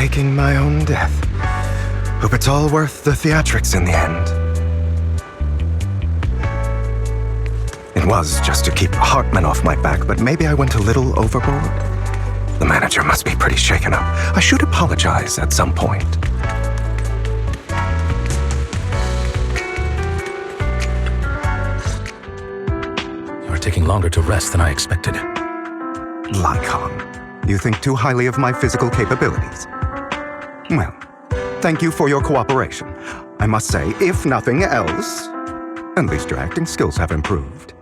faking my own death. Hope it's all worth the theatrics in the end. It was just to keep Hartman off my back, but maybe I went a little overboard. The manager must be pretty shaken up. I should apologize at some point. You're taking longer to rest than I expected. Lycon, you think too highly of my physical capabilities. Well, thank you for your cooperation. I must say, if nothing else, at least your acting skills have improved.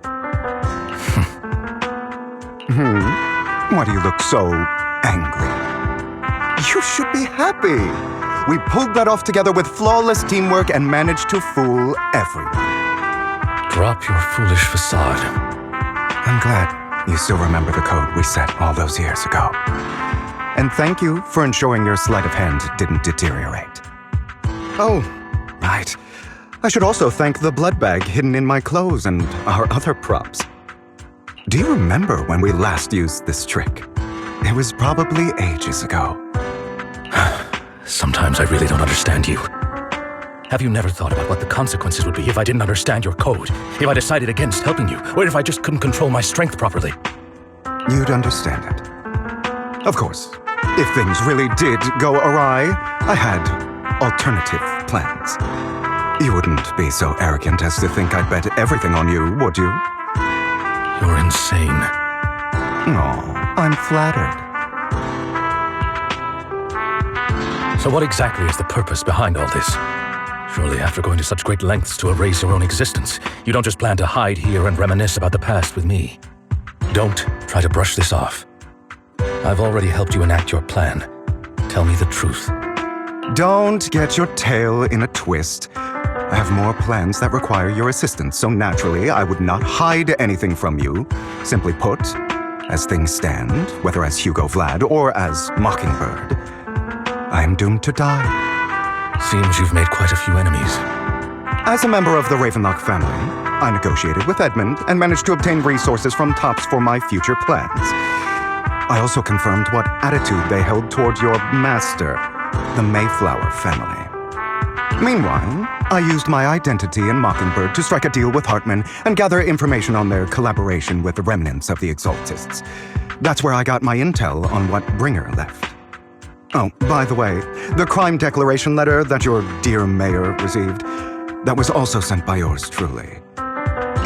Why do you look so angry? You should be happy. We pulled that off together with flawless teamwork and managed to fool everyone. Drop your foolish facade. I'm glad you still remember the code we set all those years ago. And thank you for ensuring your sleight of hand didn't deteriorate. Oh, right. I should also thank the blood bag hidden in my clothes and our other props. Do you remember when we last used this trick? It was probably ages ago. Sometimes I really don't understand you. Have you never thought about what the consequences would be if I didn't understand your code? If I decided against helping you? Or if I just couldn't control my strength properly? You'd understand it. Of course, if things really did go awry, I had alternative plans. You wouldn't be so arrogant as to think I'd bet everything on you, would you? You're insane. Oh, I'm flattered. So what exactly is the purpose behind all this? Surely after going to such great lengths to erase your own existence, you don't just plan to hide here and reminisce about the past with me. Don't try to brush this off. I've already helped you enact your plan. Tell me the truth. Don't get your tail in a twist. I have more plans that require your assistance, so naturally I would not hide anything from you. Simply put, as things stand, whether as Hugo Vlad or as Mockingbird, I am doomed to die. Seems you've made quite a few enemies. As a member of the Ravenlock family, I negotiated with Edmund and managed to obtain resources from Tops for my future plans. I also confirmed what attitude they held toward your master, the Mayflower family. Meanwhile, I used my identity in Mockingbird to strike a deal with Hartman and gather information on their collaboration with the remnants of the Exaltists. That's where I got my intel on what Bringer left. Oh, by the way, the crime declaration letter that your dear mayor received, that was also sent by yours truly.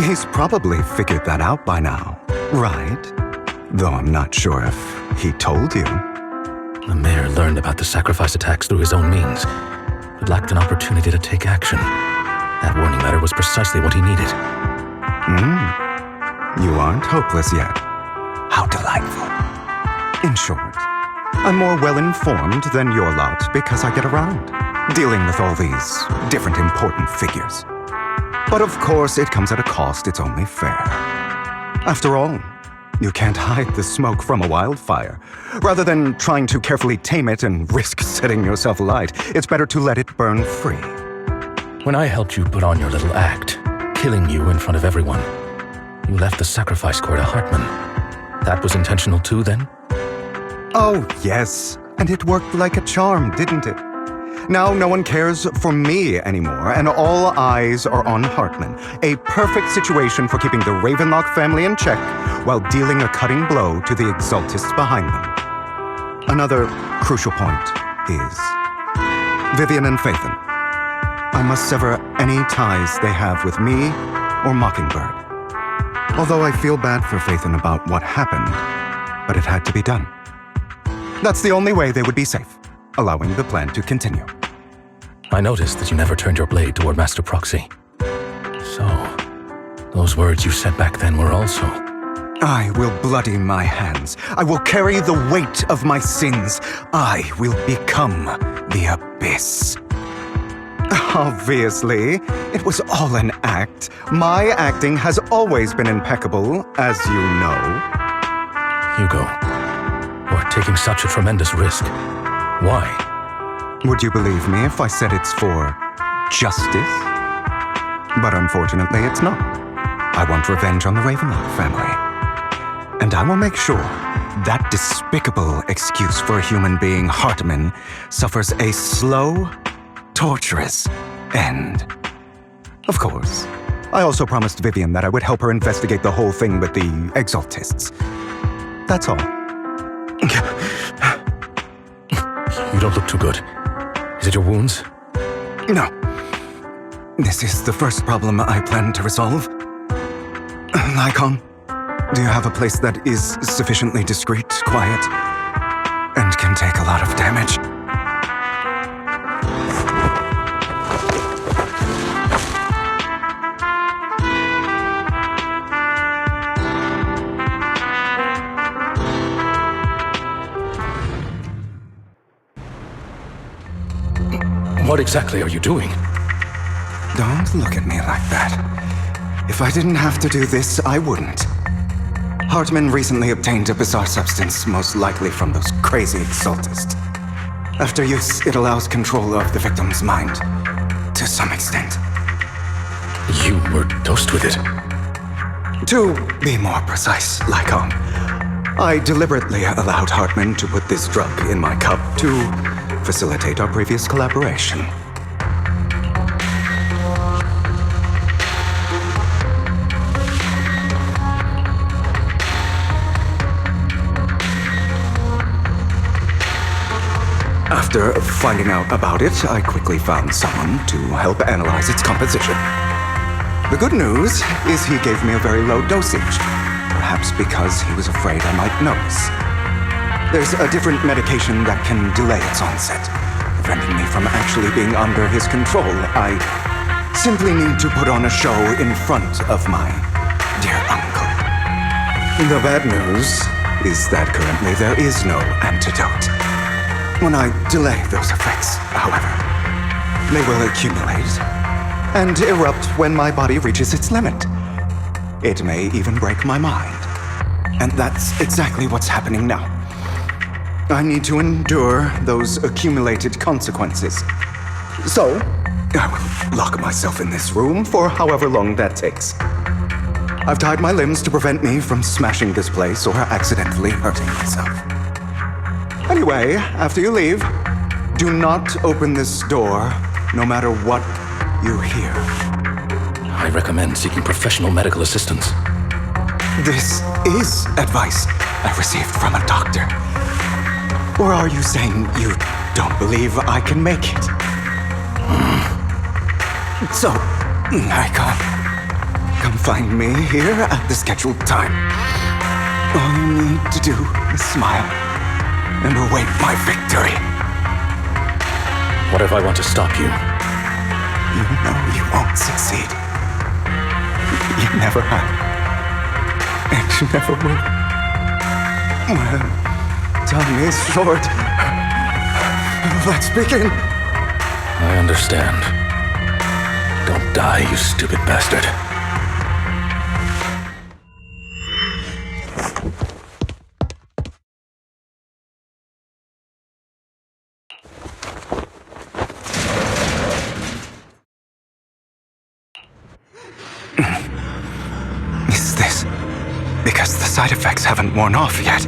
He's probably figured that out by now, right? Though I'm not sure if he told you. The mayor learned about the sacrifice attacks through his own means, but lacked an opportunity to take action. That warning letter was precisely what he needed. You aren't hopeless yet. How delightful. In short, I'm more well-informed than your lot because I get around, dealing with all these different important figures. But of course, it comes at a cost. It's only fair. After all, you can't hide the smoke from a wildfire. Rather than trying to carefully tame it and risk setting yourself alight, it's better to let it burn free. When I helped you put on your little act, killing you in front of everyone, you left the sacrifice core to Hartman. That was intentional too, then? Oh, yes. And it worked like a charm, didn't it? Now no one cares for me anymore, and all eyes are on Hartman. A perfect situation for keeping the Ravenlock family in check while dealing a cutting blow to the Exaltists behind them. Another crucial point is Vivian and Phaethon. I must sever any ties they have with me or Mockingbird. Although I feel bad for Phaethon about what happened, but it had to be done. That's the only way they would be safe, allowing the plan to continue. I noticed that you never turned your blade toward Master Proxy. So, those words you said back then were also... I will bloody my hands. I will carry the weight of my sins. I will become the Abyss. Obviously, it was all an act. My acting has always been impeccable, as you know. Hugo, you're taking such a tremendous risk. Why? Would you believe me if I said it's for justice? But unfortunately, it's not. I want revenge on the Ravenlock family. And I will make sure that despicable excuse for a human being, Hartman, suffers a slow, torturous end. Of course, I also promised Vivian that I would help her investigate the whole thing with the Exaltists. That's all. You don't look too good. Is it your wounds? No. This is the first problem I plan to resolve. Lycon, do you have a place that is sufficiently discreet, quiet, and can take a lot of damage? What exactly are you doing? Don't look at me like that. If I didn't have to do this, I wouldn't. Hartman recently obtained a bizarre substance, most likely from those crazy Exaltists. After use, it allows control of the victim's mind, to some extent. You were dosed with it. To be more precise, Lycon, I deliberately allowed Hartman to put this drug in my cup to facilitate our previous collaboration. After finding out about it, I quickly found someone to help analyze its composition. The good news is he gave me a very low dosage, perhaps because he was afraid I might notice. There's a different medication that can delay its onset, preventing me from actually being under his control. I simply need to put on a show in front of my dear uncle. The bad news is that currently there is no antidote. When I delay those effects, however, they will accumulate and erupt when my body reaches its limit. It may even break my mind. And that's exactly what's happening now. I need to endure those accumulated consequences. So, I will lock myself in this room for however long that takes. I've tied my limbs to prevent me from smashing this place or accidentally hurting myself. Anyway, after you leave, do not open this door, no matter what you hear. I recommend seeking professional medical assistance. This is advice I received from a doctor. Or are you saying you don't believe I can make it? So, Lycon, come find me here at the scheduled time. All you need to do is smile and await my victory. What if I want to stop you? You know you won't succeed. You never have. And you never will. Well, time is short. Let's begin. I understand. Don't die, you stupid bastard. Is this because the side effects haven't worn off yet?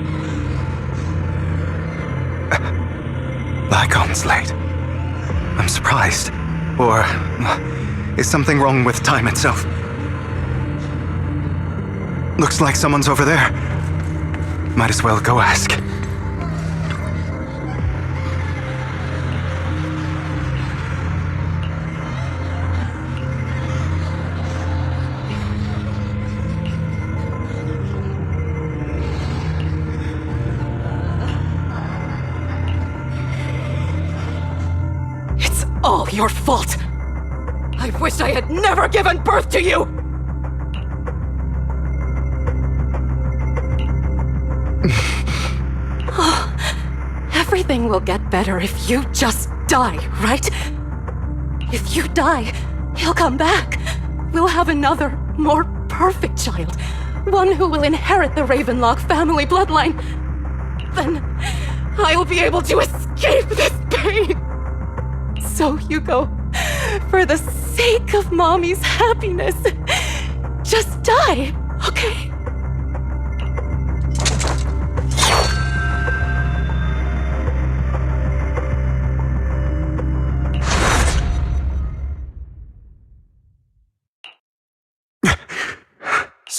Lycon's late. I'm surprised. Or is something wrong with time itself? Looks like someone's over there. Might as well go ask. All your fault! I wish I had never given birth to you! Everything will get better if you just die, right? If you die, he'll come back. We'll have another, more perfect child. One who will inherit the Ravenlock family bloodline. Then I'll be able to escape this pain. So, Hugo, for the sake of Mommy's happiness, just die, okay?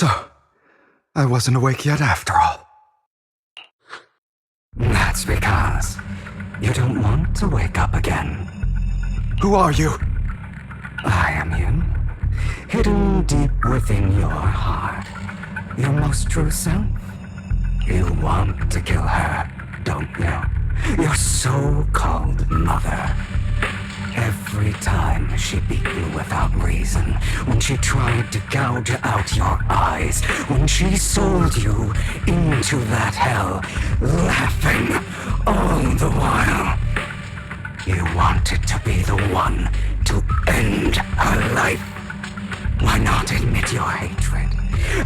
So, I wasn't awake yet after all. That's because you don't want to wake up again. Who are you? I am you. Hidden deep within your heart. Your most true self. You want to kill her, don't you? Your so-called mother. Every time she beat you without reason, when she tried to gouge out your eyes, when she sold you into that hell, laughing all the while. You wanted to be the one to end her life. Why not admit your hatred?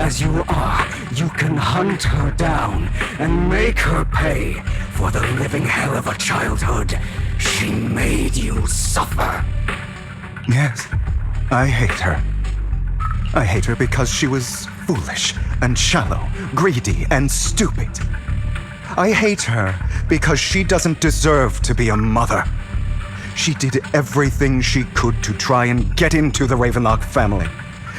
As you are, you can hunt her down and make her pay for the living hell of a childhood she made you suffer. Yes, I hate her. I hate her because she was foolish and shallow, greedy and stupid. I hate her because she doesn't deserve to be a mother. She did everything she could to try and get into the Ravenlock family,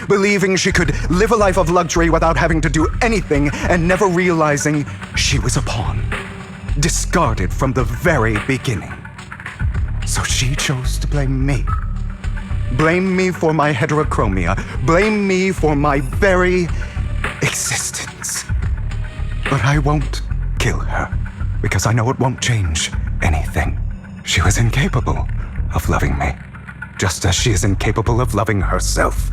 believing she could live a life of luxury without having to do anything and never realizing she was a pawn, discarded from the very beginning. So she chose to blame me. Blame me for my heterochromia. Blame me for my very existence. But I won't kill her, because I know it won't change anything. She was incapable of loving me, just as she is incapable of loving herself.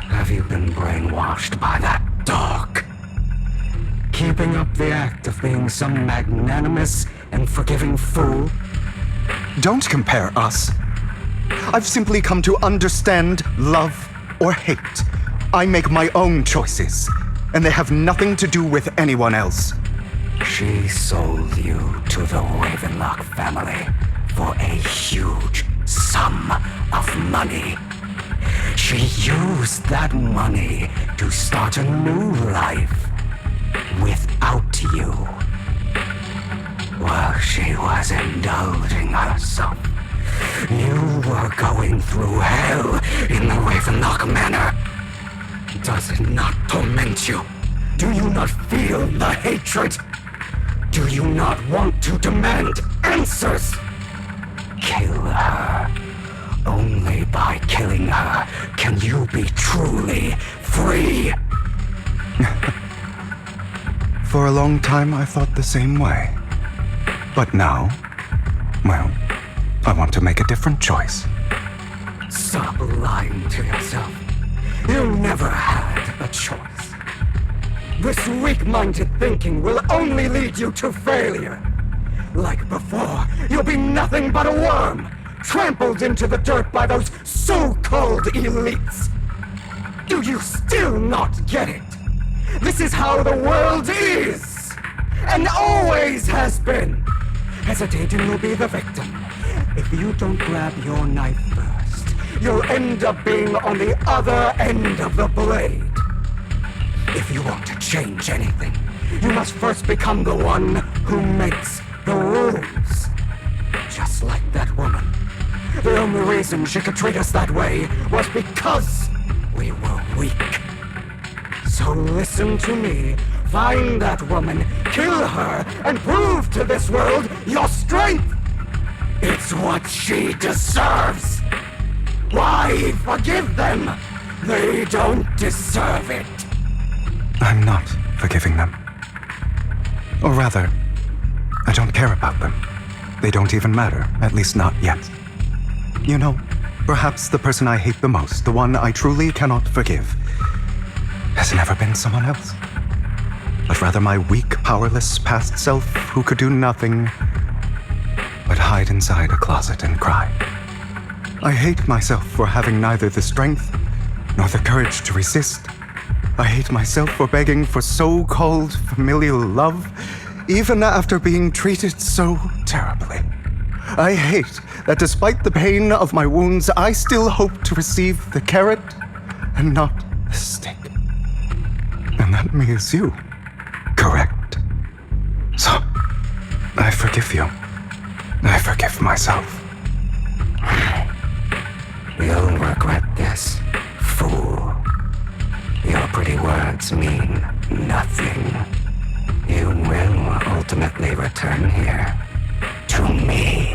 Have you been brainwashed by that dog? Keeping up the act of being some magnanimous and forgiving fool? Don't compare us. I've simply come to understand love or hate. I make my own choices, and they have nothing to do with anyone else. She sold you to the Ravenlock family for a huge sum of money. She used that money to start a new life without you. While she was indulging herself, you were going through hell in the Ravenlock Manor. Does it not torment you? Do you not feel the hatred? Do you not want to demand answers? Kill her. Only by killing her can you be truly free. For a long time, I thought the same way. But now, well, I want to make a different choice. Stop lying to yourself. You never had a choice. This weak-minded thinking will only lead you to failure. Like before, you'll be nothing but a worm, trampled into the dirt by those so-called elites. Do you still not get it? This is how the world is, and always has been. Hesitating will be the victim. If you don't grab your knife first, you'll end up being on the other end of the blade. If you want to change anything, you must first become the one who makes the rules. Just like that woman. The only reason she could treat us that way was because we were weak. So listen to me. Find that woman, kill her, and prove to this world your strength! It's what she deserves! Why forgive them? They don't deserve it! I'm not forgiving them. Or rather, I don't care about them. They don't even matter, at least not yet. You know, perhaps the person I hate the most, the one I truly cannot forgive, has never been someone else, but rather my weak, powerless past self who could do nothing but hide inside a closet and cry. I hate myself for having neither the strength nor the courage to resist. I hate myself for begging for so-called familial love, even after being treated so terribly. I hate that despite the pain of my wounds, I still hope to receive the carrot and not the stick. And that means you, correct? So, I forgive you. I forgive myself. You'll regret this, fool. You're pretty words mean nothing. You will ultimately return here to me.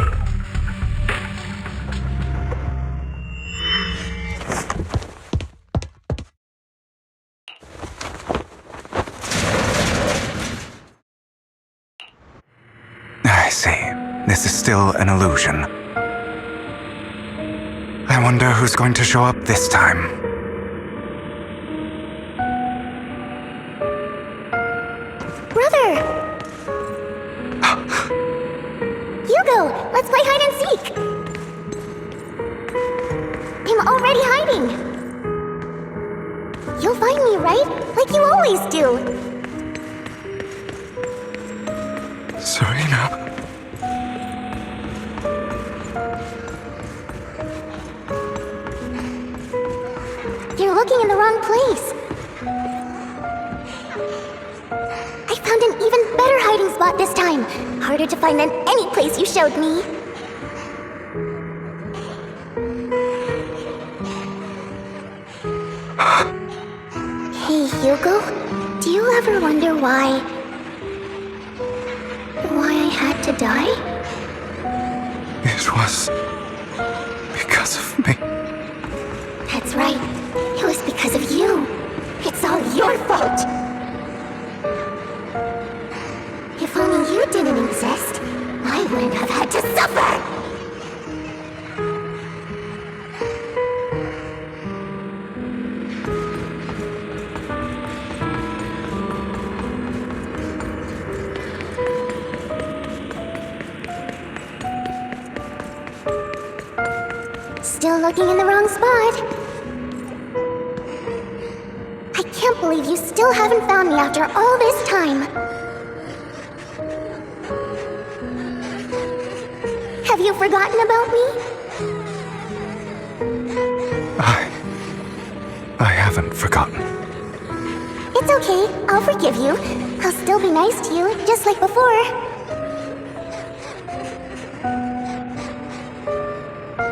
I see. This is still an illusion. I wonder who's going to show up this time. Brother! Hugo, let's play hide and seek! I'm already hiding! You'll find me, right? Like you always do! Serena. You're looking in the wrong place. I found an even better hiding spot this time. Harder to find than any place you showed me. Hey, Hugo. Do you ever wonder why I had to die? It was because of me. That's right. It was because of you. It's all your fault. If only you didn't exist, I wouldn't have had to suffer. Still looking in the wrong spot. I can't believe you still haven't found me after all this time. Have you forgotten about me? I haven't forgotten. It's okay, I'll forgive you. I'll still be nice to you, just like before.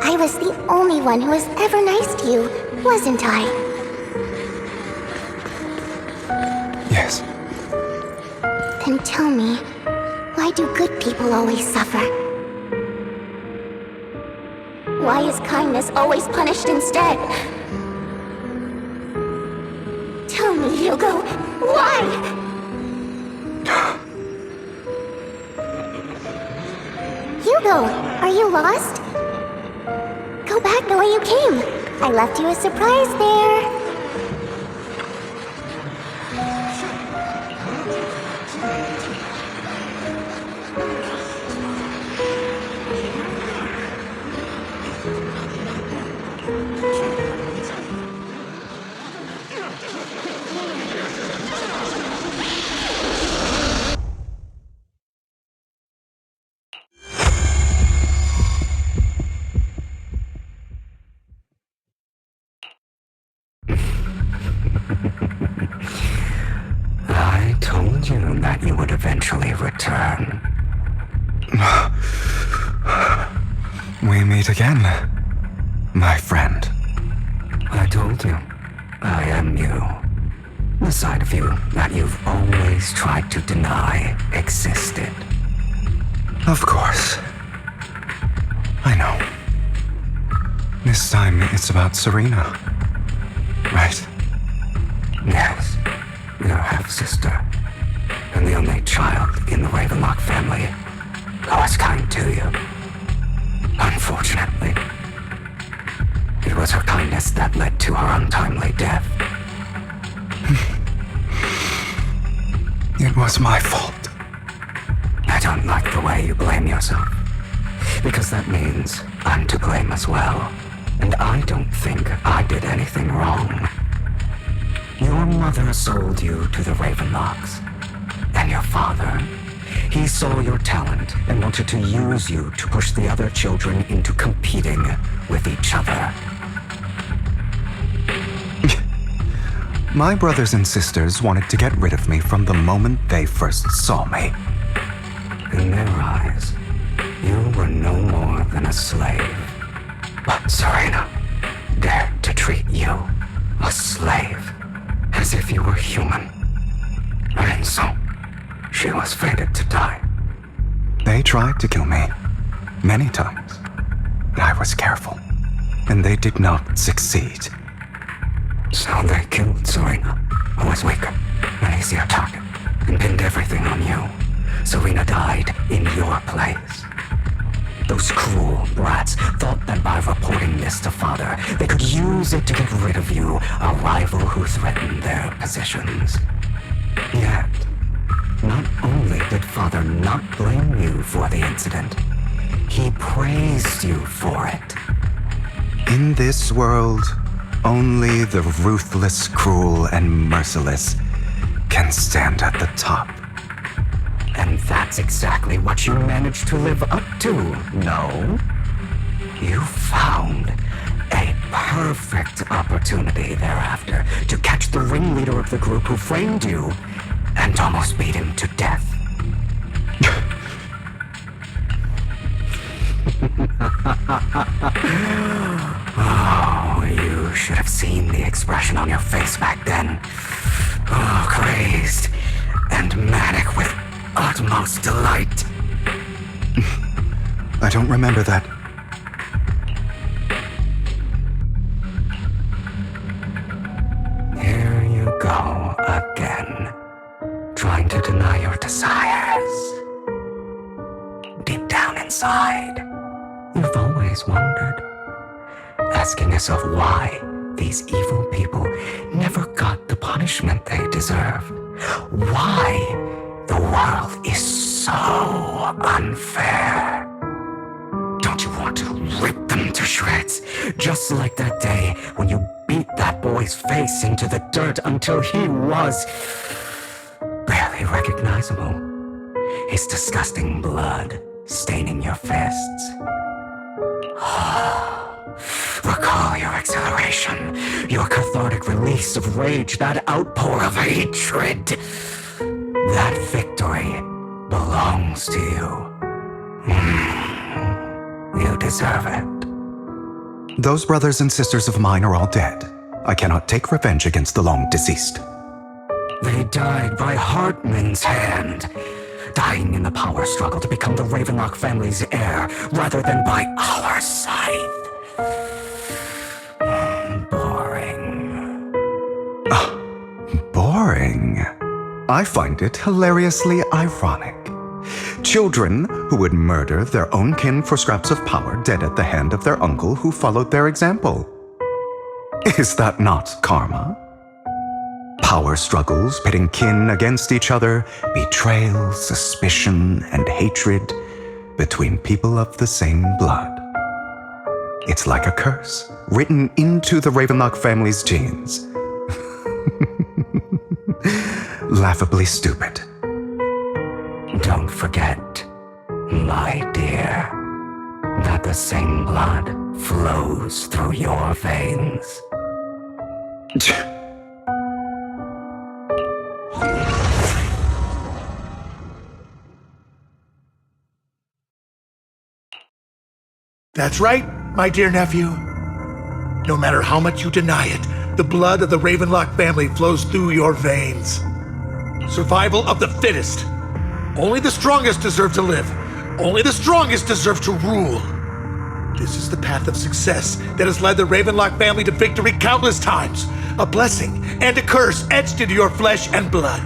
I was the only one who was ever nice to you, wasn't I? Yes. Then tell me, why do good people always suffer? Why is kindness always punished instead? Tell me, Hugo, why? Hugo, are you lost? Go back the way you came. I left you a surprise there. I told you that you would eventually return. We meet again, my friend. I told you, I am you. The side of you that you've always tried to deny existed. Of course. I know. This time it's about Serena. Right? Yes, your half-sister, and the only child in the Ravenlock family who was kind to you. Unfortunately, it was her kindness that led to her untimely death. It was my fault. I don't like the way you blame yourself, because that means I'm to blame as well, and I don't think I did anything wrong. Your mother sold you to the Ravenlocks, and your father, he saw your talent and wanted to use you to push the other children into competing with each other. My brothers and sisters wanted to get rid of me from the moment they first saw me. In their eyes, you were no more than a slave. But Serena dared to treat you, a slave, as if you were human. And so, she was fated to die. They tried to kill me many times, but I was careful, and they did not succeed. So they killed Serena, who was weaker, an easier target, and pinned everything on you. Serena died in your place. Those cruel brats thought that by reporting this to Father, they could use it to get rid of you, a rival who threatened their positions. Yet, not only did Father not blame you for the incident, he praised you for it. In this world, only the ruthless, cruel, and merciless can stand at the top. And that's exactly what you managed to live up to, no? You found a perfect opportunity thereafter to catch the ringleader of the group who framed you and almost beat him to death. Oh, you should have seen the expression on your face back then. Oh, crazed and manic with utmost delight. I don't remember that. Here you go again, trying to deny your desires. Deep down inside, you've always wondered, asking yourself why these evil people never got the punishment they deserved. Why the world is so unfair. Don't you want to rip them to shreds? Just like that day when you beat that boy's face into the dirt until he was barely recognizable. His disgusting blood staining your fists. Recall your exhilaration, your cathartic release of rage, that outpour of hatred. That victory belongs to you. You deserve it. Those brothers and sisters of mine are all dead. I cannot take revenge against the long deceased. They died by Hartman's hand, dying in the power struggle to become the Ravenlock family's heir, rather than by our scythe. Boring. Boring. I find it hilariously ironic. Children who would murder their own kin for scraps of power dead at the hand of their uncle who followed their example. Is that not karma? Power struggles pitting kin against each other, betrayal, suspicion, and hatred between people of the same blood. It's like a curse written into the Ravenlock family's genes. Laughably stupid. Don't forget, my dear, that the same blood flows through your veins. That's right, my dear nephew. No matter how much you deny it, the blood of the Ravenlock family flows through your veins. Survival of the fittest. Only the strongest deserve to live. Only the strongest deserve to rule. This is the path of success that has led the Ravenlock family to victory countless times. A blessing and a curse etched into your flesh and blood.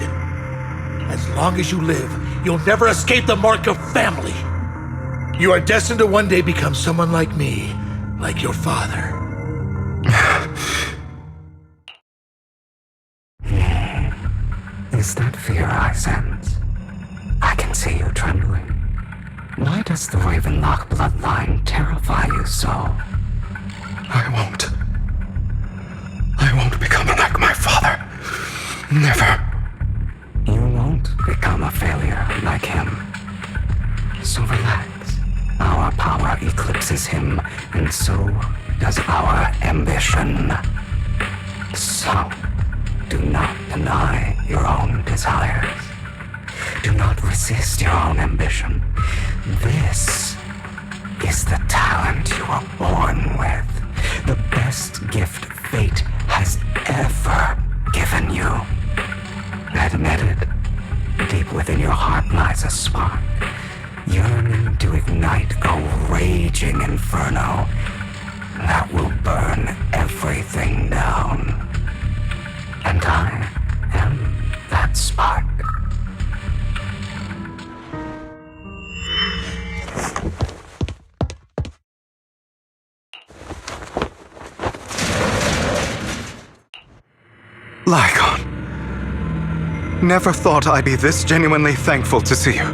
As long as you live, you'll never escape the mark of family. You are destined to one day become someone like me, like your father. Is that fear I sense? I can see you trembling. Why does the Ravenlock bloodline terrify you so? I won't become like my father. Never. You won't become a failure like him. So relax. Our power eclipses him, and so does our ambition. So, do not deny your own desires. Do not resist your own ambition. This is the talent you were born with. The best gift fate has ever given you. heart lies a spark, yearning to ignite a raging inferno that will burn everything down. And I am that spark. Lycon. Never thought I'd be this genuinely thankful to see you.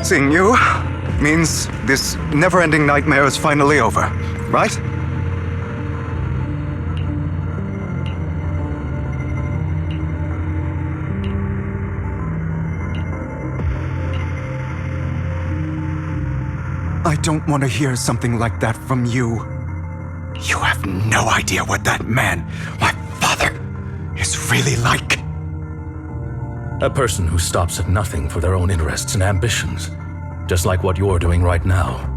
Seeing you means this never-ending nightmare is finally over, right? I don't want to hear something like that from you. You have no idea what that man, my father, is really like. A person who stops at nothing for their own interests and ambitions. Just like what you're doing right now.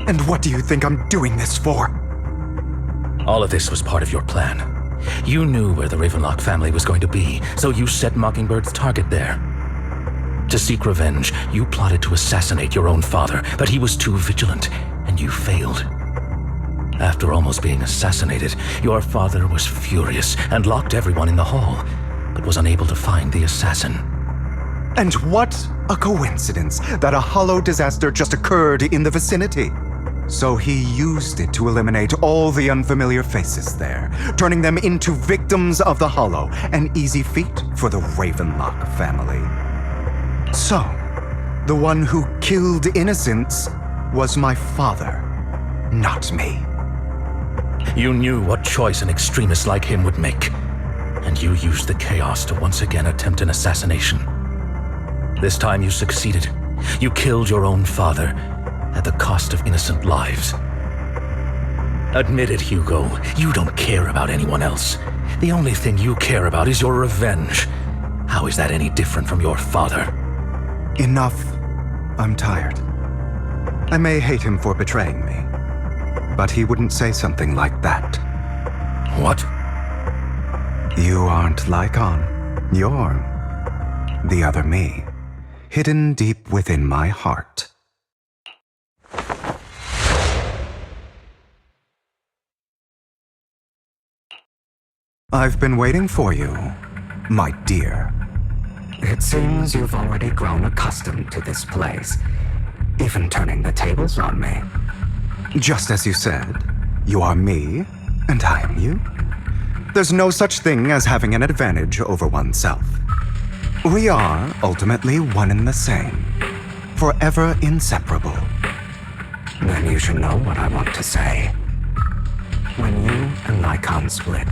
And what do you think I'm doing this for? All of this was part of your plan. You knew where the Ravenlock family was going to be, so you set Mockingbird's target there. To seek revenge, you plotted to assassinate your own father, but he was too vigilant, and you failed. After almost being assassinated, your father was furious and locked everyone in the hall, but was unable to find the assassin. And what a coincidence that a hollow disaster just occurred in the vicinity. So he used it to eliminate all the unfamiliar faces there, turning them into victims of the hollow, an easy feat for the Ravenlock family. So, the one who killed innocents was my father, not me. You knew what choice an extremist like him would make, and you used the chaos to once again attempt an assassination. This time you succeeded. You killed your own father at the cost of innocent lives. Admit it, Hugo. You don't care about anyone else. The only thing you care about is your revenge. How is that any different from your father? Enough. I'm tired. I may hate him for betraying me, but he wouldn't say something like that. What? You aren't Lycon. You're the other me, hidden deep within my heart. I've been waiting for you, my dear. It seems you've already grown accustomed to this place, even turning the tables on me. Just as you said, you are me, and I am you. There's no such thing as having an advantage over oneself. We are ultimately one and the same, forever inseparable. Then you should know what I want to say. When you and Lycon split,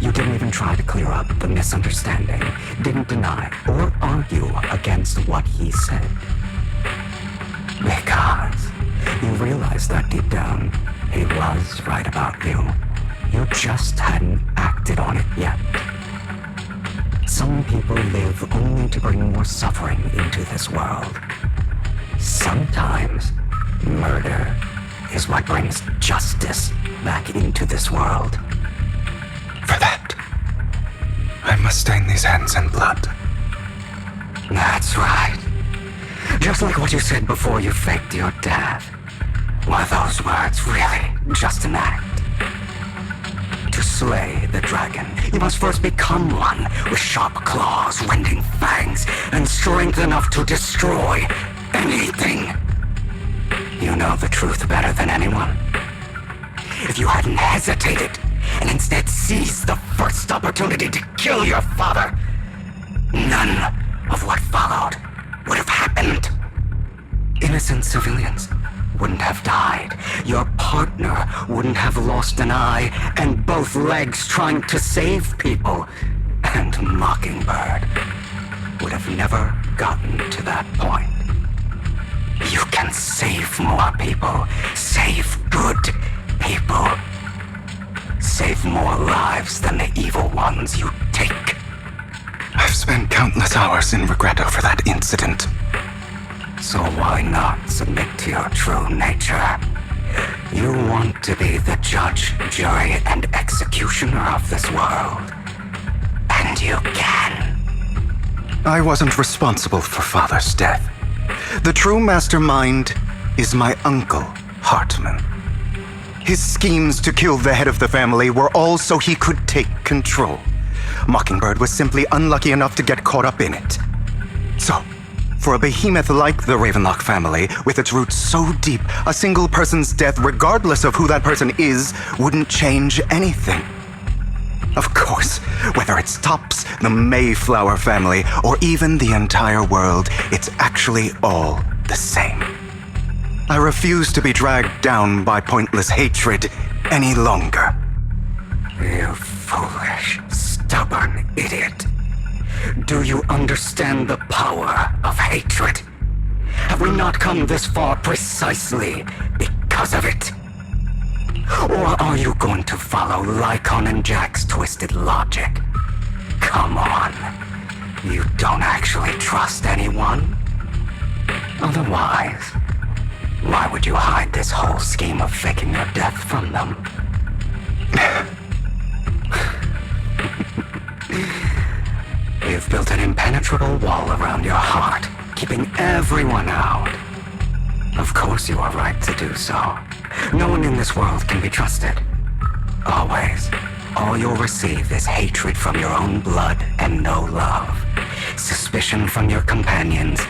you didn't even try to clear up the misunderstanding, didn't deny or argue against what he said. Because you realized that deep down, he was right about you. You just hadn't acted on it yet. Some people live only to bring more suffering into this world. Sometimes, murder is what brings justice back into this world. For that, I must stain these hands in blood. That's right. Just like what you said before you faked your death. Were those words really just an act? To slay the dragon, you must first become one with sharp claws, winding fangs, and strength enough to destroy anything. You know the truth better than anyone. If you hadn't hesitated, and instead seized the first opportunity to kill your father, none of what followed would have happened. Innocent civilians wouldn't have died. Your partner wouldn't have lost an eye and both legs trying to save people. And Mockingbird would have never gotten to that point. You can save more people. Save good people. Save more lives than the evil ones you take. I've spent countless hours in regret over that incident. So why not submit to your true nature? You want to be the judge, jury, and executioner of this world. And And you can. I wasn't responsible for Father's death. The true mastermind is my uncle, Hartman. His schemes to kill the head of the family were all so he could take control. Mockingbird was simply unlucky enough to get caught up in it. So, for a behemoth like the Ravenlock family, with its roots so deep, a single person's death, regardless of who that person is, wouldn't change anything. Of course, whether it's Tops, the Mayflower family, or even the entire world, it's actually all the same. I refuse to be dragged down by pointless hatred any longer. You foolish, stubborn idiot. Do you understand the power of hatred? Have we not come this far precisely because of it? Or are you going to follow Lycon and Jack's twisted logic? Come on. You don't actually trust anyone? Otherwise, why would you hide this whole scheme of faking your death from them? You've built an impenetrable wall around your heart, keeping everyone out. Of course you are right to do so. No one in this world can be trusted. Always. All you'll receive is hatred from your own blood and no love. Suspicion from your companions,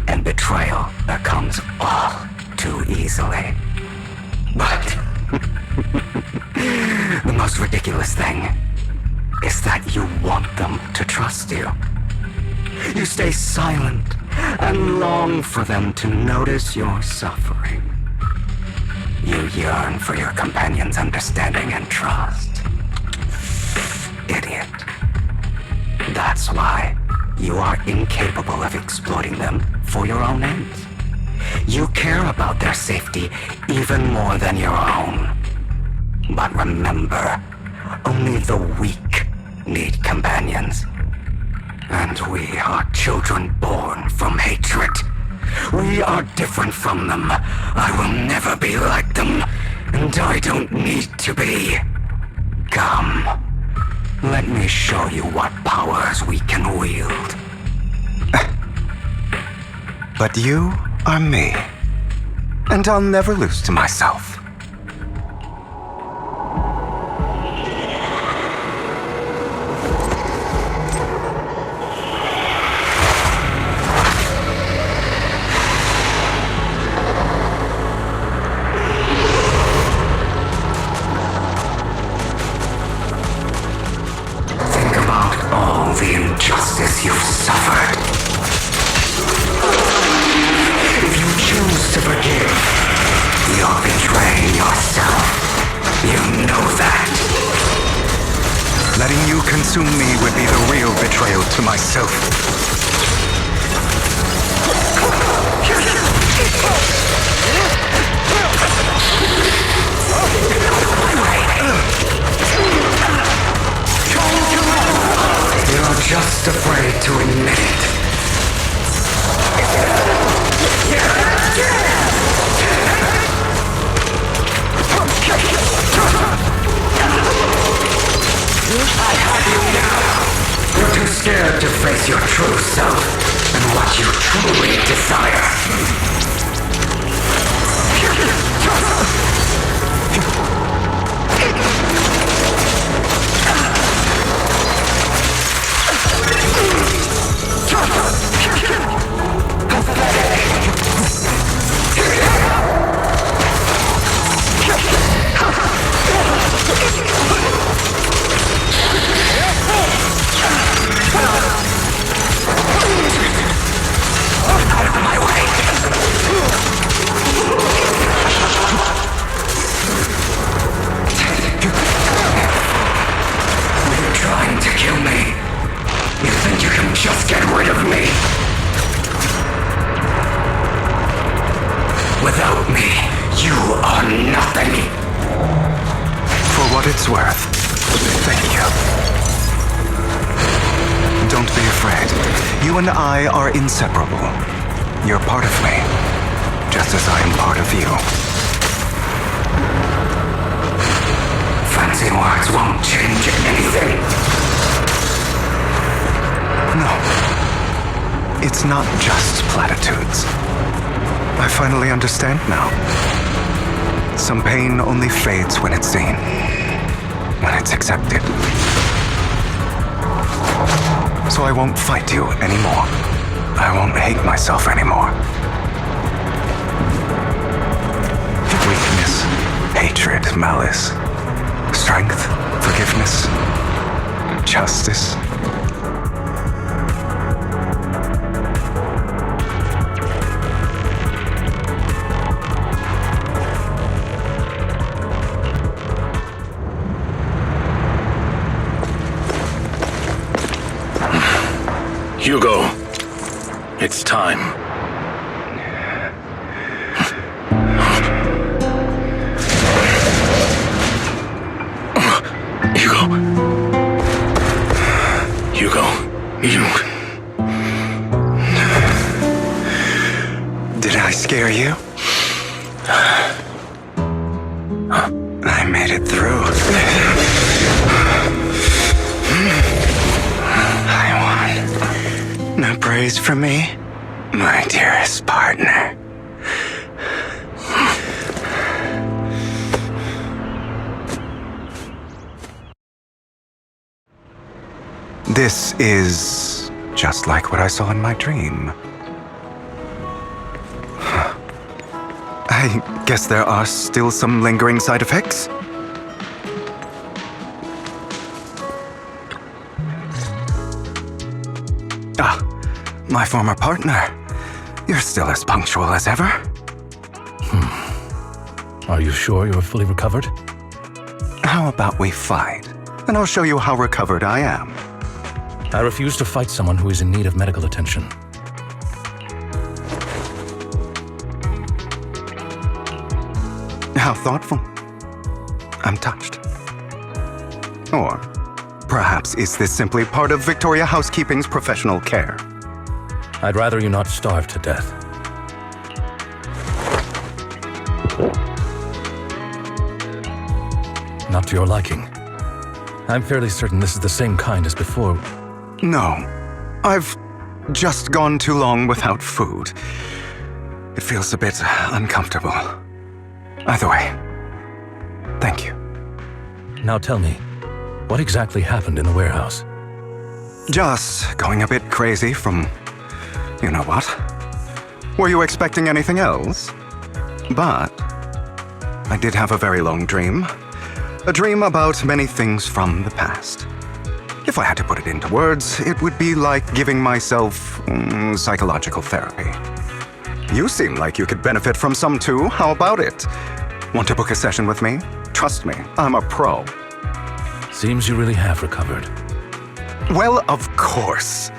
and betrayal that comes all too easily. But the most ridiculous thing is that you want them to trust you. You stay silent and long for them to notice your suffering. You yearn for your companions' understanding and trust. Idiot. That's why you are incapable of exploiting them for your own ends. You care about their safety even more than your own. But remember, only the weak need companions. And we are children born from hatred. We are different from them. I will never be like them, and I don't need to be. Come, let me show you what powers we can wield. But you are me, and I'll never lose to myself. You've suffered. If you choose to forgive, you're betraying yourself. You know that. Letting you consume me would be the real betrayal to myself. You're just afraid to admit it. I have you now. You're too scared to face your true self and what you truly desire. Out of my way! You're trying to kill me. You think you can just get rid of me? Without me, you are nothing. For what it's worth, thank you. Don't be afraid. You and I are inseparable. You're part of me, just as I am part of you. Fancy words won't change anything. It's not just platitudes. I finally understand now. Some pain only fades when it's seen, when it's accepted. So I won't fight you anymore. I won't hate myself anymore. Weakness, hatred, malice, strength, forgiveness, justice. Hugo, it's time. Hugo, you... Did I scare you? I made it through. I won. No praise from me, my dearest partner. This is just like what I saw in my dream. I guess there are still some lingering side effects. Ah, my former partner. You're still as punctual as ever. Are you sure you're fully recovered? How about we fight, and I'll show you how recovered I am. I refuse to fight someone who is in need of medical attention. How thoughtful. I'm touched. Or perhaps is this simply part of Victoria Housekeeping's professional care? I'd rather you not starve to death. Not to your liking. I'm fairly certain this is the same kind as before. No. I've just gone too long without food. It feels a bit uncomfortable. Either way, thank you. Now tell me, what exactly happened in the warehouse? Just going a bit crazy from you know what. Were you expecting anything else? But I did have a very long dream. A dream about many things from the past. If I had to put it into words, it would be like giving myself psychological therapy. You seem like you could benefit from some too. How about it? Want to book a session with me? Trust me, I'm a pro. Seems you really have recovered. Well, of course.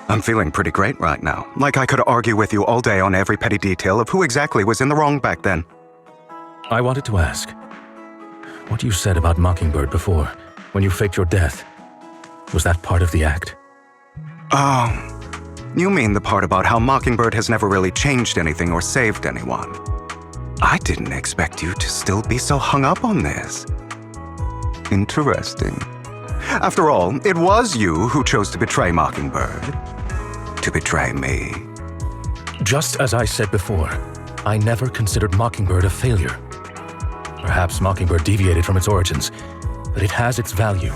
I'm feeling pretty great right now. Like I could argue with you all day on every petty detail of who exactly was in the wrong back then. I wanted to ask, what you said about Mockingbird before, when you faked your death, was that part of the act? Oh, you mean the part about how Mockingbird has never really changed anything or saved anyone. I didn't expect you to still be so hung up on this. Interesting. After all, it was you who chose to betray Mockingbird. To betray me. Just as I said before, I never considered Mockingbird a failure. Perhaps Mockingbird deviated from its origins, but it has its value.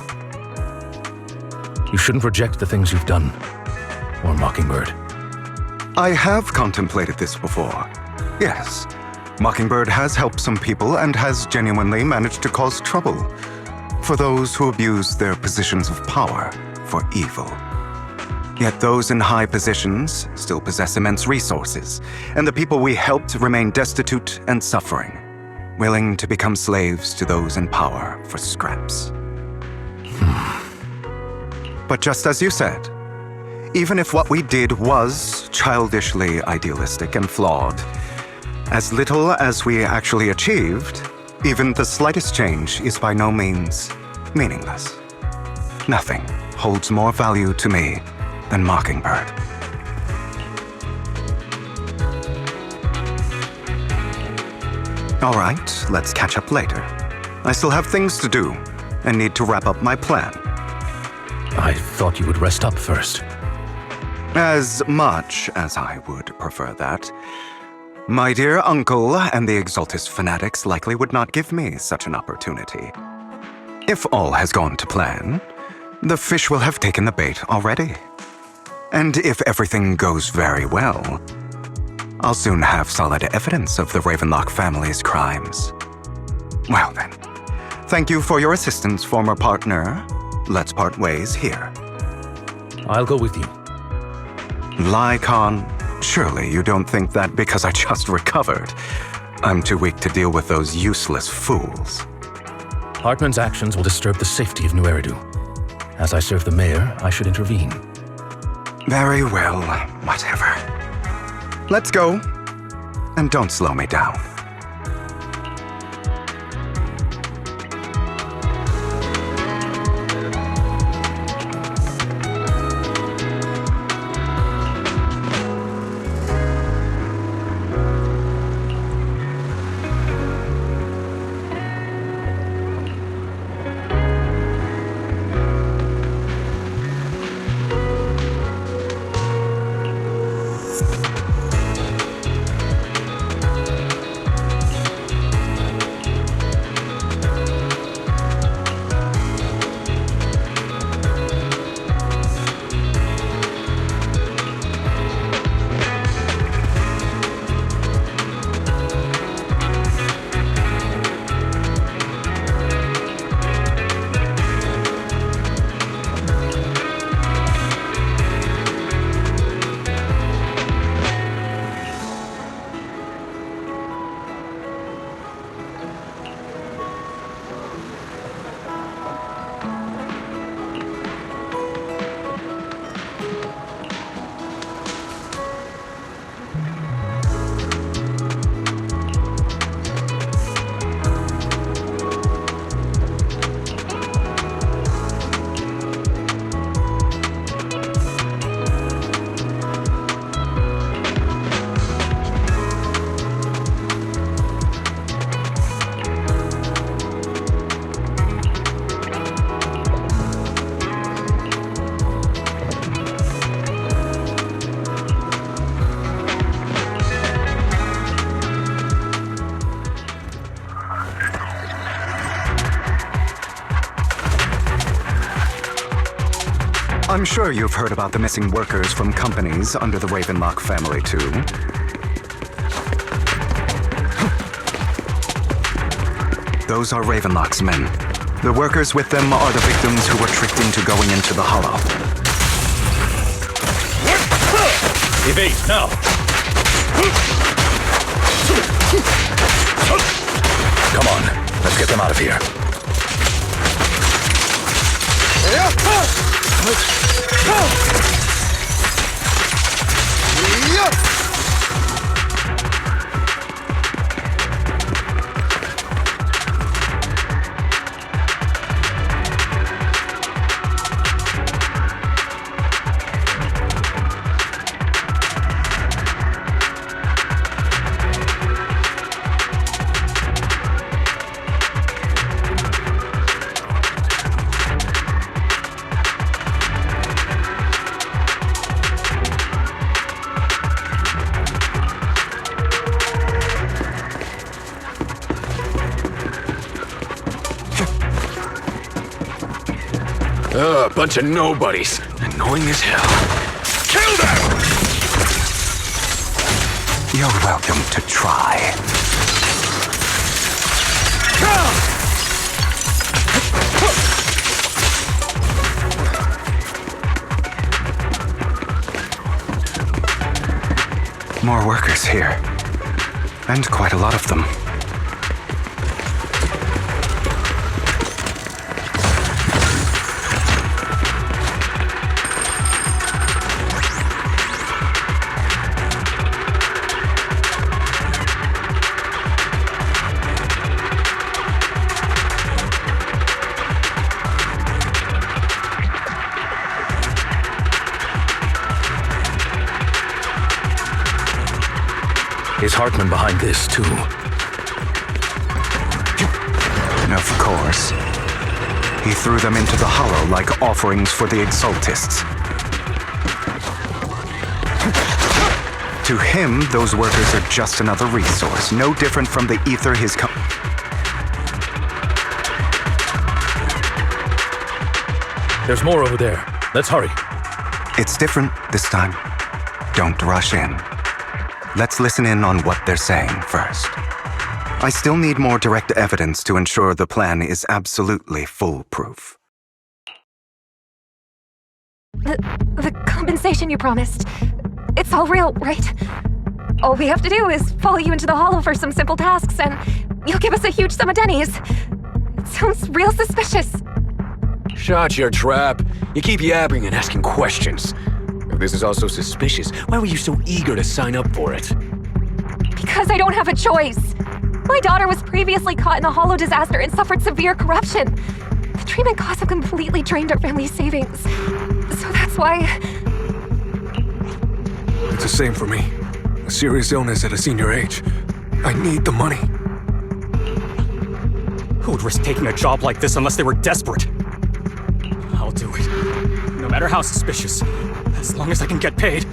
You shouldn't reject the things you've done, or Mockingbird. I have contemplated this before. Yes, Mockingbird has helped some people and has genuinely managed to cause trouble for those who abuse their positions of power for evil. Yet those in high positions still possess immense resources, and the people we helped remain destitute and suffering, willing to become slaves to those in power for scraps. But just as you said, even if what we did was childishly idealistic and flawed, as little as we actually achieved, even the slightest change is by no means meaningless. Nothing holds more value to me than Mockingbird. All right, let's catch up later. I still have things to do and need to wrap up my plan. I thought you would rest up first. As much as I would prefer that, my dear uncle and the Exaltus fanatics likely would not give me such an opportunity. If all has gone to plan, the fish will have taken the bait already. And if everything goes very well, I'll soon have solid evidence of the Ravenlock family's crimes. Well then, thank you for your assistance, former partner. Let's part ways here. I'll go with you. Lycon, surely you don't think that because I just recovered, I'm too weak to deal with those useless fools. Hartman's actions will disturb the safety of New Eridu. As I serve the mayor, I should intervene. Very well, whatever. Let's go, and don't slow me down. I'm sure you've heard about the missing workers from companies under the Ravenlock family, too. Those are Ravenlock's men. The workers with them are the victims who were tricked into going into the Hollow. Evade, now! Come on, let's get them out of here. Bunch of nobodies. Annoying as hell. Kill them! You're welcome to try. More workers here. And quite a lot of them. Is Hartman behind this, too? Of course. He threw them into the Hollow like offerings for the Exaltists. To him, those workers are just another resource, no different from the ether his There's more over there. Let's hurry. It's different this time. Don't rush in. Let's listen in on what they're saying first. I still need more direct evidence to ensure the plan is absolutely foolproof. The compensation you promised. It's all real, right? All we have to do is follow you into the hollow for some simple tasks, and you'll give us a huge sum of dennies. It sounds real suspicious. Shut your trap. You keep yapping and asking questions. If this is all so suspicious, why were you so eager to sign up for it? Because I don't have a choice. My daughter was previously caught in a hollow disaster and suffered severe corruption. The treatment costs have completely drained our family's savings. So that's why... It's the same for me. A serious illness at a senior age. I need the money. Who would risk taking a job like this unless they were desperate? I'll do it. No matter how suspicious. As long as I can get paid,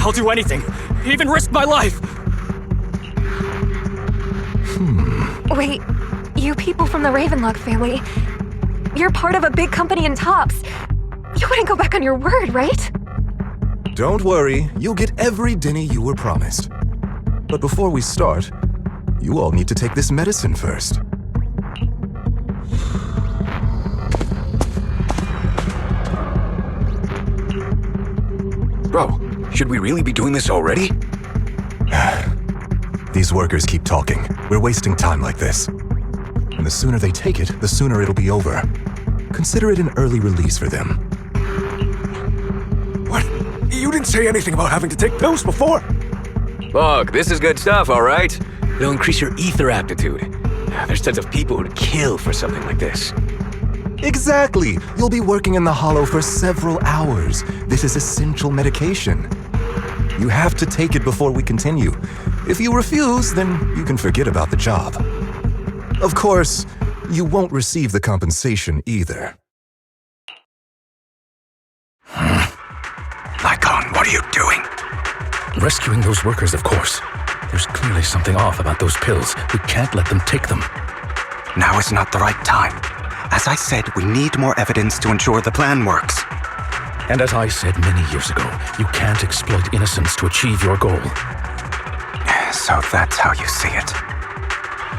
I'll do anything. Even risk my life. Wait, you people from the Ravenlock family, you're part of a big company in Tops. You wouldn't go back on your word, right? Don't worry, you'll get every denny you were promised. But before we start, you all need to take this medicine first. Bro, should we really be doing this already? These workers keep talking. We're wasting time like this. And the sooner they take it, the sooner it'll be over. Consider it an early release for them. What? You didn't say anything about having to take pills before. Look, this is good stuff, all right? It'll increase your ether aptitude. There's tons of people who'd kill for something like this. Exactly! You'll be working in the hollow for several hours. This is essential medication. You have to take it before we continue. If you refuse, then you can forget about the job. Of course, you won't receive the compensation either. Lycon, what are you doing? Rescuing those workers, of course. There's clearly something off about those pills. We can't let them take them. Now is not the right time. As I said, we need more evidence to ensure the plan works. And as I said many years ago, you can't exploit innocence to achieve your goal. So that's how you see it.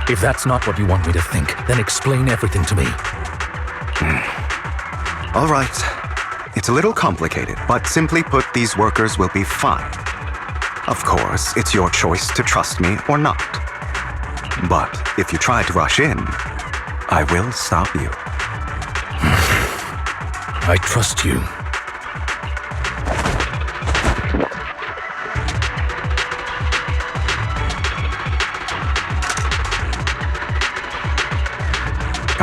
If that's not what you want me to think, then explain everything to me. All right. It's a little complicated, but simply put, these workers will be fine. Of course, it's your choice to trust me or not. But if you try to rush in, I will stop you. I trust you.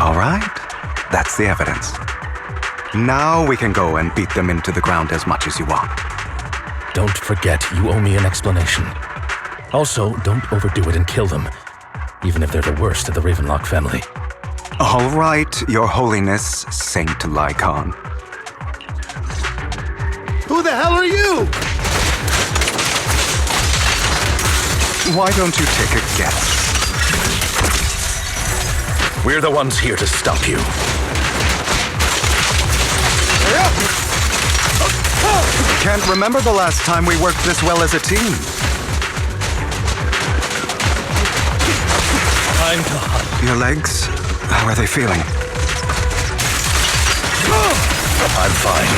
All right. That's the evidence. Now we can go and beat them into the ground as much as you want. Don't forget, you owe me an explanation. Also, don't overdo it and kill them, even if they're the worst of the Ravenlock family. All right, Your Holiness, Saint Lycon. Who the hell are you? Why don't you take a guess? We're the ones here to stop you. Can't remember the last time we worked this well as a team. Time to hunt. Your legs, how are they feeling? I'm fine.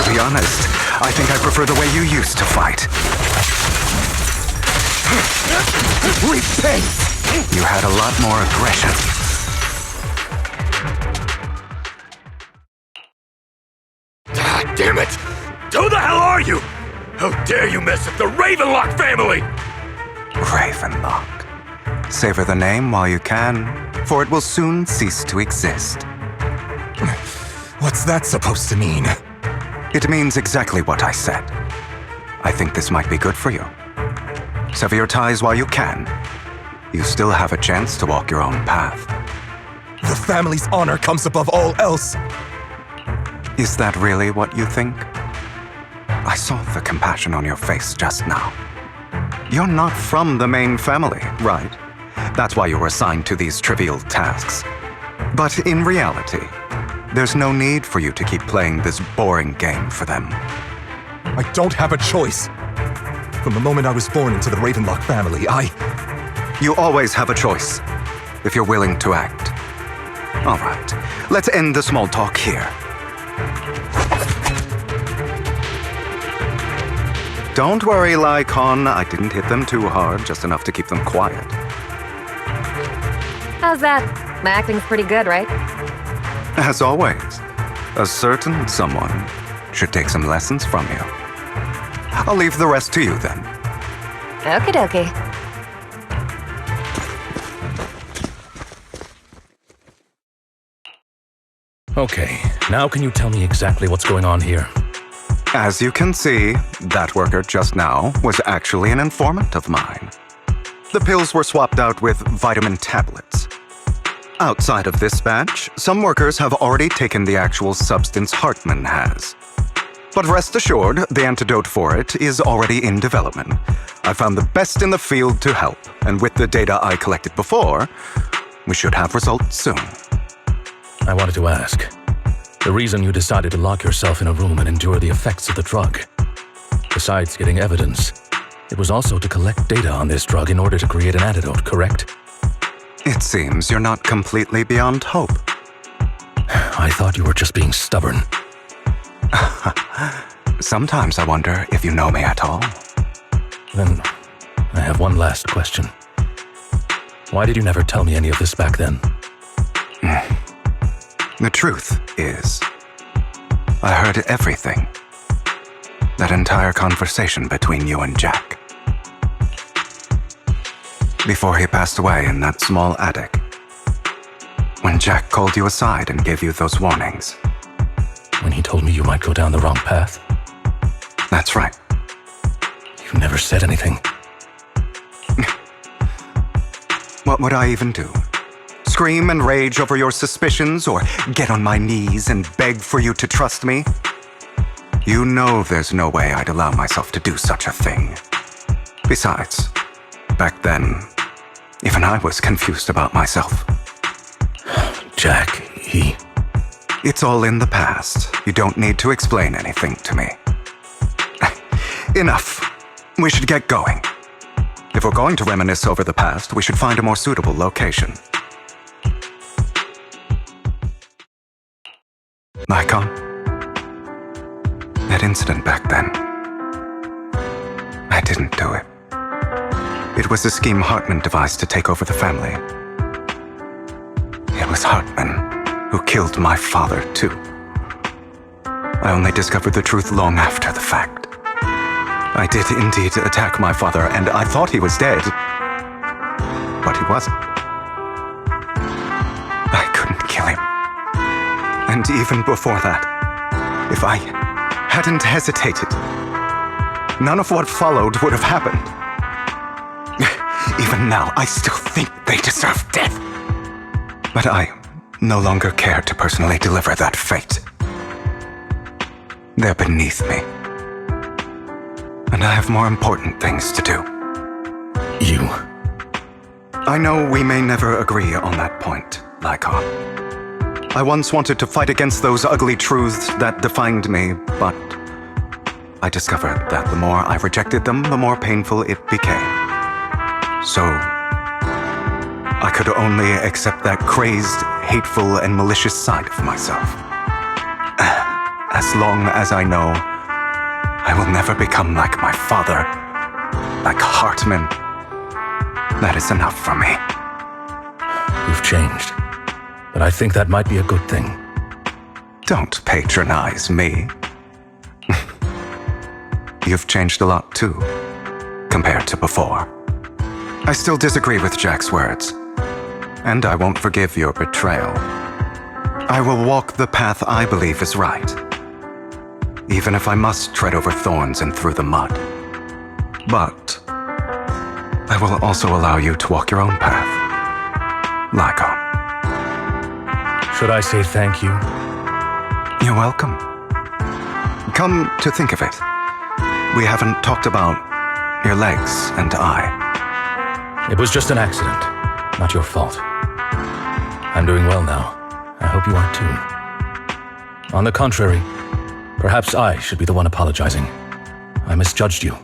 To be honest, I think I prefer the way you used to fight. Repent! You had a lot more aggression. God damn it! Who the hell are you? How dare you mess with the Ravenlock family? Ravenlock. Savor the name while you can, for it will soon cease to exist. What's that supposed to mean? It means exactly what I said. I think this might be good for you. Sever your ties while you can. You still have a chance to walk your own path. The family's honor comes above all else. Is that really what you think? I saw the compassion on your face just now. You're not from the main family, right? That's why you were assigned to these trivial tasks. But in reality, there's no need for you to keep playing this boring game for them. I don't have a choice. From the moment I was born into the Ravenlock family, You always have a choice, if you're willing to act. All right, let's end the small talk here. Don't worry, Lycon. I didn't hit them too hard, just enough to keep them quiet. How's that? My acting's pretty good, right? As always, a certain someone should take some lessons from you. I'll leave the rest to you then. Okie dokie. Okay, now can you tell me exactly what's going on here? As you can see, that worker just now was actually an informant of mine. The pills were swapped out with vitamin tablets. Outside of this batch, some workers have already taken the actual substance Hartman has. But rest assured, the antidote for it is already in development. I found the best in the field to help, and with the data I collected before, we should have results soon. I wanted to ask, the reason you decided to lock yourself in a room and endure the effects of the drug, besides getting evidence, it was also to collect data on this drug in order to create an antidote, correct? It seems you're not completely beyond hope. I thought you were just being stubborn. Sometimes I wonder if you know me at all. Then, I have one last question. Why did you never tell me any of this back then? The truth is, I heard everything. That entire conversation between you and Jack. Before he passed away in that small attic. When Jack called you aside and gave you those warnings. When he told me you might go down the wrong path? That's right. You never said anything. What would I even do? Scream and rage over your suspicions, or get on my knees and beg for you to trust me? You know there's no way I'd allow myself to do such a thing. Besides, back then, even I was confused about myself. Jack, he... It's all in the past. You don't need to explain anything to me. Enough. We should get going. If we're going to reminisce over the past, we should find a more suitable location. Lycon, that incident back then, I didn't do it. It was a scheme Hartman devised to take over the family. It was Hartman who killed my father, too. I only discovered the truth long after the fact. I did indeed attack my father, and I thought he was dead. But he wasn't. I couldn't kill him. And even before that, if I hadn't hesitated, none of what followed would have happened. Even now, I still think they deserve death. But I no longer care to personally deliver that fate. They're beneath me. And I have more important things to do. You? I know we may never agree on that point, Lycon. I once wanted to fight against those ugly truths that defined me, but I discovered that the more I rejected them, the more painful it became. So, I could only accept that crazed, hateful, and malicious side of myself. As long as I know I will never become like my father, like Hartman, that is enough for me. You've changed. But I think that might be a good thing. Don't patronize me. You've changed a lot too, compared to before. I still disagree with Jack's words, and I won't forgive your betrayal. I will walk the path I believe is right, even if I must tread over thorns and through the mud. But I will also allow you to walk your own path, Lycon. Should I say thank you? You're welcome. Come to think of it, We haven't talked about your legs and I. It was just an accident, not your fault. I'm doing well now. I hope you are too. On the contrary, perhaps I should be the one apologizing. I misjudged you.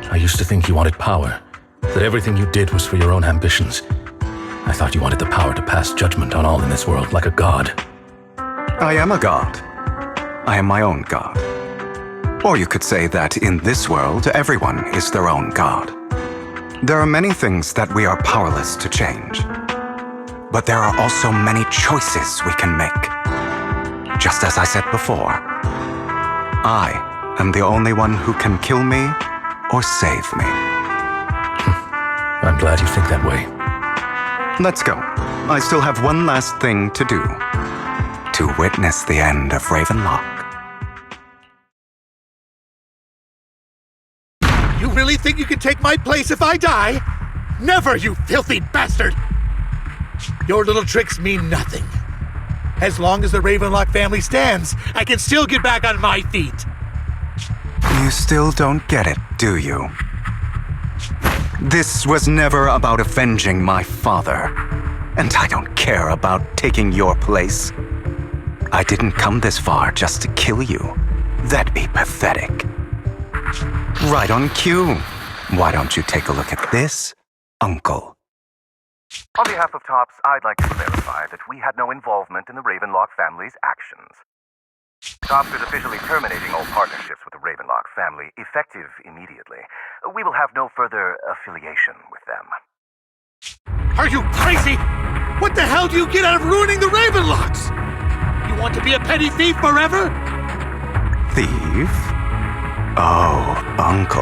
I used to think you wanted power, that everything you did was for your own ambitions. I thought you wanted the power to pass judgment on all in this world like a god. I am a god. I am my own god. Or you could say that in this world, everyone is their own god. There are many things that we are powerless to change. But there are also many choices we can make. Just as I said before, I am the only one who can kill me or save me. I'm glad you think that way. Let's go. I still have one last thing to do. To witness the end of Ravenlock. You really think you can take my place if I die? Never, you filthy bastard! Your little tricks mean nothing. As long as the Ravenlock family stands, I can still get back on my feet. You still don't get it, do you? This was never about avenging my father. And I don't care about taking your place. I didn't come this far just to kill you. That'd be pathetic. Right on cue. Why don't you take a look at this, Uncle? On behalf of TOPS, I'd like to clarify that we had no involvement in the Ravenlock family's actions. TOPS is officially terminating all partnerships with the Ravenlock family, effective immediately. We will have no further affiliation with them. Are you crazy? What the hell do you get out of ruining the Ravenlocks? You want to be a petty thief forever? Thief? Oh, Uncle.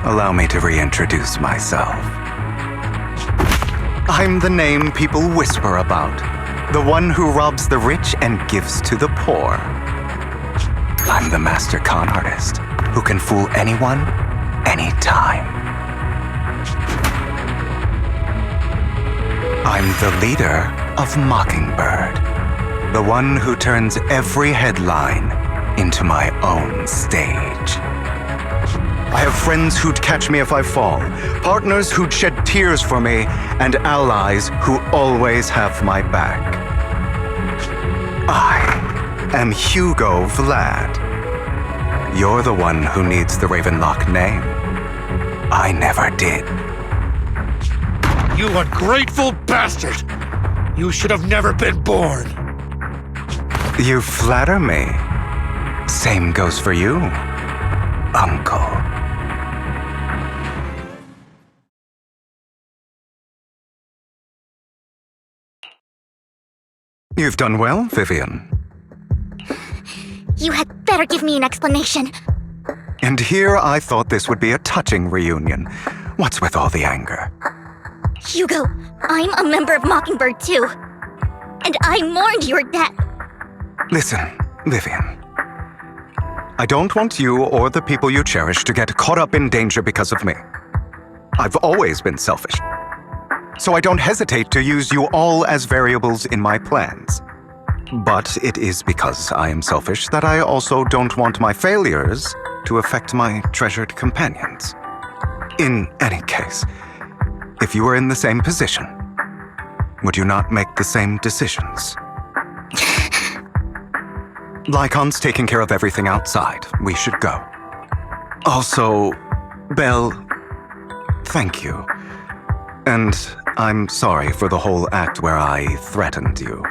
Allow me to reintroduce myself. I'm the name people whisper about. The one who robs the rich and gives to the poor. I'm the master con artist who can fool anyone, anytime. I'm the leader of Mockingbird. The one who turns every headline into my own stage. I have friends who'd catch me if I fall, partners who'd shed tears for me, and allies who always have my back. I am Hugo Vlad. You're the one who needs the Ravenlock name. I never did. You ungrateful bastard! You should have never been born! You flatter me. Same goes for you, Uncle. You've done well, Vivian. You had better give me an explanation. And here I thought this would be a touching reunion. What's with all the anger? Hugo, I'm a member of Mockingbird too. And I mourned your death. Listen, Vivian. I don't want you or the people you cherish to get caught up in danger because of me. I've always been selfish. So I don't hesitate to use you all as variables in my plans. But it is because I am selfish that I also don't want my failures to affect my treasured companions. In any case, if you were in the same position, would you not make the same decisions? Lycon's taking care of everything outside. We should go. Also, Belle, thank you. And I'm sorry for the whole act where I threatened you.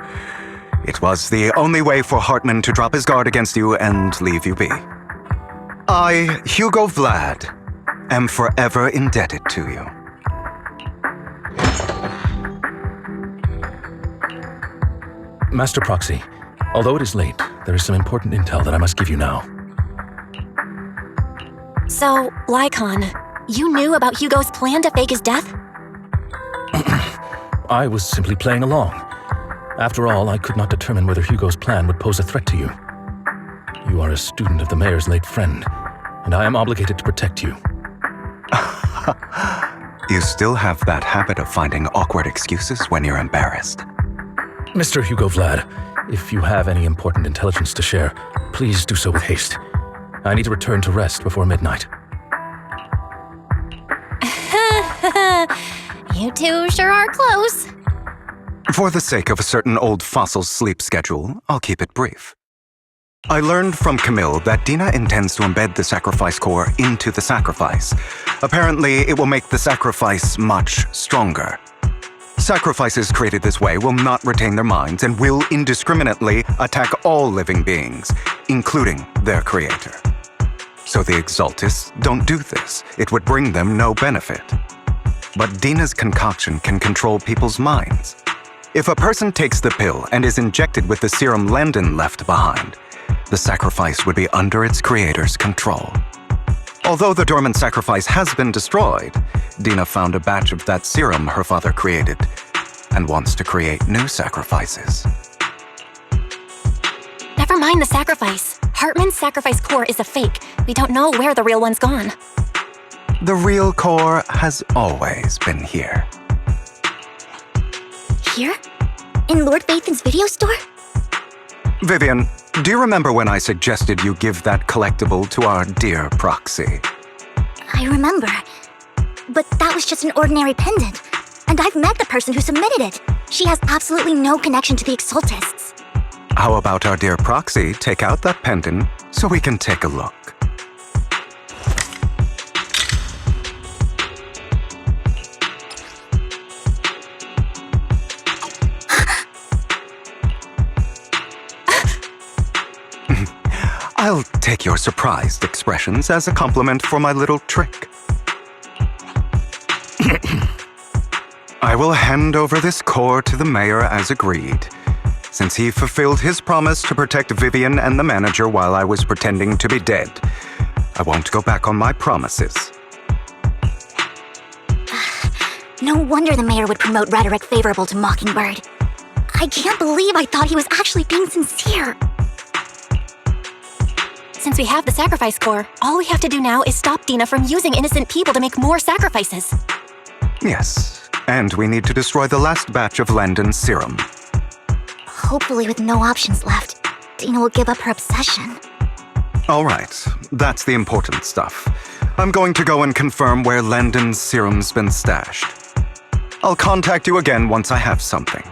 It was the only way for Hartman to drop his guard against you and leave you be. I, Hugo Vlad, am forever indebted to you. Master Proxy, although it is late, there is some important intel that I must give you now. So, Lycon, you knew about Hugo's plan to fake his death? I was simply playing along. After all, I could not determine whether Hugo's plan would pose a threat to you. You are a student of the mayor's late friend, and I am obligated to protect you. You still have that habit of finding awkward excuses when you're embarrassed. Mr. Hugo Vlad, if you have any important intelligence to share, please do so with haste. I need to return to rest before midnight. You two sure are close. For the sake of a certain old fossil's sleep schedule, I'll keep it brief. I learned from Camille that Dina intends to embed the sacrifice core into the sacrifice. Apparently, it will make the sacrifice much stronger. Sacrifices created this way will not retain their minds and will indiscriminately attack all living beings, including their creator. So the Exaltists don't do this. It would bring them no benefit. But Dina's concoction can control people's minds. If a person takes the pill and is injected with the serum Landon left behind, the sacrifice would be under its creator's control. Although the dormant sacrifice has been destroyed, Dina found a batch of that serum her father created and wants to create new sacrifices. Never mind the sacrifice. Hartman's sacrifice core is a fake. We don't know where the real one's gone. The real core has always been here. Here? In Lord Vathan's video store? Vivian, do you remember when I suggested you give that collectible to our dear proxy? I remember. But that was just an ordinary pendant. And I've met the person who submitted it. She has absolutely no connection to the Exaltists. How about our dear proxy take out that pendant so we can take a look? I'll take your surprised expressions as a compliment for my little trick. I will hand over this core to the mayor as agreed, since he fulfilled his promise to protect Vivian and the manager while I was pretending to be dead. I won't go back on my promises. No wonder the mayor would promote rhetoric favorable to Mockingbird. I can't believe I thought he was actually being sincere. Since we have the sacrifice core, all we have to do now is stop Dina from using innocent people to make more sacrifices. Yes, and we need to destroy the last batch of Landon's serum. Hopefully with no options left, Dina will give up her obsession. All right, that's the important stuff. I'm going to go and confirm where Landon's serum's been stashed. I'll contact you again once I have something.